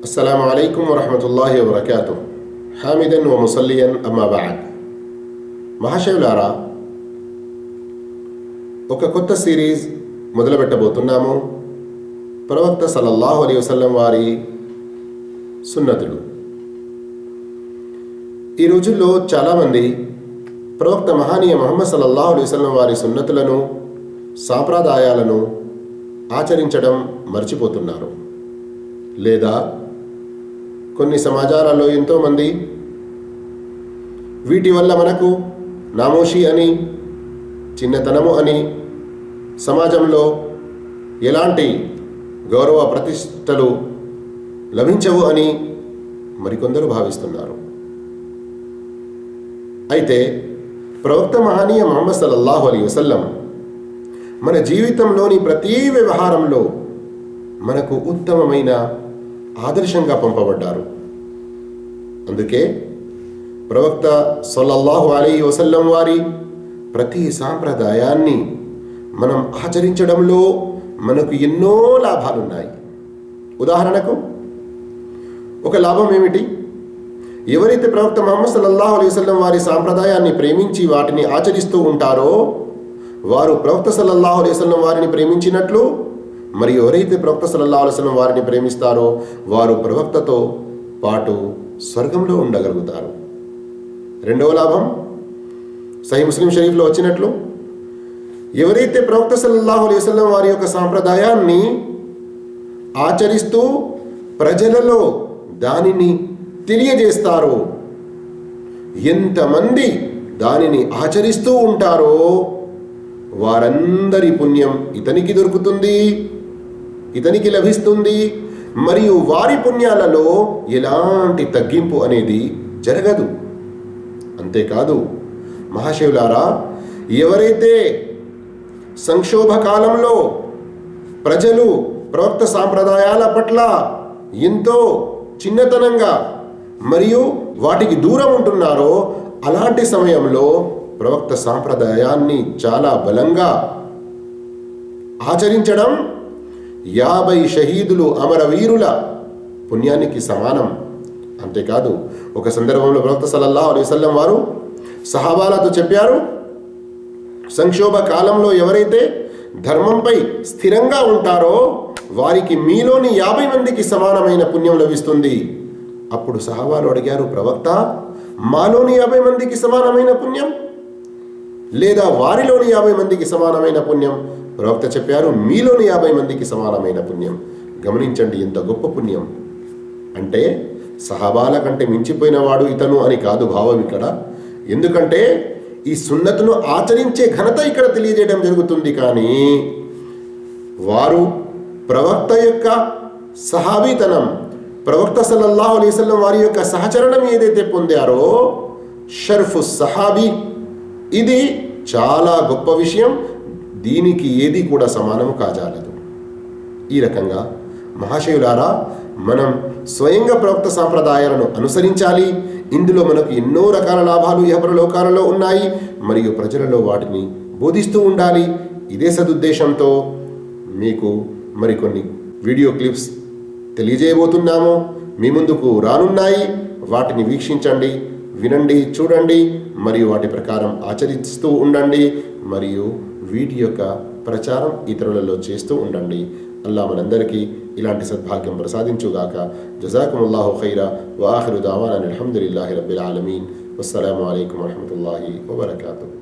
అస్సలాము అలైకుం వరహమతుల్లాహి వబరకాతుహ్. హామిదన్ వ ముసల్లియన్ అమ్మా బఅద్. మహాశయులారా, ఒక కొత్త సిరీస్ మొదలుపెట్టబోతున్నాము. ప్రవక్త సల్లల్లాహు అలైహి వసల్లం వారి సున్నతులు. ఈ రోజుల్లో చాలామంది ప్రవక్త మహానీయ ముహమ్మద్ సల్లల్లాహు అలైహి వసల్లం వారి సున్నతులను, సాంప్రదాయాలను ఆచరించడం మర్చిపోతున్నారు. లేదా కొన్ని సమాజాలలో ఎంతోమంది వీటి వల్ల మనకు నామోషి అని, చిన్నతనము అని, సమాజంలో ఎలాంటి గౌరవ ప్రతిష్టలు లభించవు అని మరికొందరు భావిస్తున్నారు. అయితే ప్రవక్త మహానీయ ముహమ్మద్ సల్లల్లాహు అలైహి వసల్లం మన జీవితంలోని ప్రతి వ్యవహారంలో మనకు ఉత్తమమైన ఆదర్శంగా పంపబడ్డారు. అందుకే ప్రవక్త సల్లల్లాహు అలైహి వసల్లం వారి ప్రతి సాంప్రదాయాన్ని మనం ఆచరించడంలో మనకు ఎన్నో లాభాలున్నాయి. ఉదాహరణకు ఒక లాభం ఏమిటి? ఎవరైతే ప్రవక్త ముహమ్మద్ సల్లల్లాహు అలైహి వసల్లం వారి సాంప్రదాయాన్ని ప్రేమించి వాటిని ఆచరిస్తూ ఉంటారో వారు ప్రవక్త సల్లల్లాహు అలైహి వసల్లం వారిని ప్రేమించినట్లు, మరియు ఎవరైతే ప్రవక్త సల్లల్లాహు అలైహి వసల్లం వారిని ప్రేమిస్తారో వారు ప్రవక్తతో పాటు స్వర్గంలో ఉండగలుగుతారు. రెండవ లాభం సహీ ముస్లిం షరీఫ్లో వచ్చినట్లు, ఎవరైతే ప్రవక్త సల్లల్లాహు అలైహి వసల్లం వారి యొక్క సాంప్రదాయాన్ని ఆచరిస్తూ ప్రజలలో దానిని తెలియజేస్తారో, ఎంతమంది దానిని ఆచరిస్తూ ఉంటారో వారందరి పుణ్యం ఇతనికి దొరుకుతుంది, ఇతనికి లభిస్తుంది. మరియు వారి పుణ్యాలలో ఎలాంటి తగ్గింపు అనేది జరగదు. అంతేకాదు మహాశివులారా, ఎవరైతే సంక్షోభ కాలంలో ప్రజలు ప్రవక్త సాంప్రదాయాల పట్ల ఎంతో చిన్నతనంగా మరియు వాటికి దూరం ఉంటున్నారో అలాంటి సమయంలో ప్రవక్త సాంప్రదాయాన్ని చాలా బలంగా ఆచరించడం 50 షహీదులు అమరవీరుల పుణ్యానికి సమానం. అంతేకాదు ఒక సందర్భంలో ప్రవక్త సల్లల్లాహు అలైహి వసల్లం వారు సహాబాలతో చెప్పారు, సంక్షోభ కాలంలో ఎవరైతే ధర్మంపై స్థిరంగా ఉంటారో వారికి మీలోని 50 మందికి సమానమైన పుణ్యం లభిస్తుంది. అప్పుడు సహాబాలు అడిగారు, ప్రవక్త, మాలోని 50 మందికి సమానమైన పుణ్యం లేదా వారిలోని 50 మందికి సమానమైన పుణ్యం? ప్రవక్త చెప్పారు, మీలోని 50 మందికి సమానమైన పుణ్యం. గమనించండి, ఎంత గొప్ప పుణ్యం. అంటే సహాబాల కంటే మించిపోయిన వాడు ఇతను అని కాదు భావం ఇక్కడ. ఎందుకంటే ఈ సున్నతును ఆచరించే ఘనత ఇక్కడ తెలియజేయడం జరుగుతుంది. కానీ వారు ప్రవక్త యొక్క సహాబీతనం, ప్రవక్త సల్లల్లాహు అలైహి వసల్లం వారి యొక్క సహచరణం ఏదైతే పొందారో, షర్ఫు సహాబీ, ఇది చాలా గొప్ప విషయం. దీనికి ఏది కూడా సమానము కాజాలదు. ఈ రకంగా మహాశయులారా, మనం స్వయంగా ప్రవక్త సాంప్రదాయాలను అనుసరించాలి. ఇందులో మనకు ఎన్నో రకాల లాభాలు ఇహపరలోకాలలో ఉన్నాయి. మరియు ప్రజలలో వాటిని బోధిస్తూ ఉండాలి. ఇదే సదుద్దేశంతో మీకు మరికొన్ని వీడియో క్లిప్స్ తెలియజేయబోతున్నాము. మీ ముందుకు రానున్నాయి. వాటిని వీక్షించండి, వినండి, చూడండి మరియు వాటి ప్రకారం ఆచరిస్తూ ఉండండి. మరియు వీటి యొక్క ప్రచారం ఇతరులలో చేస్తూ ఉండండి. అల్లాహ్ మనందరికీ ఇలాంటి సద్భాగ్యం ప్రసాదించుగాక. జజాకుముల్లాహు ఖైరా వ ఆఖిరు దావానా అల్హమ్దులిల్లాహి రబ్బిల్ ఆలమీన్. వస్సలాము అలైకుం వరహమతుల్లాహి వబరకాతుహు.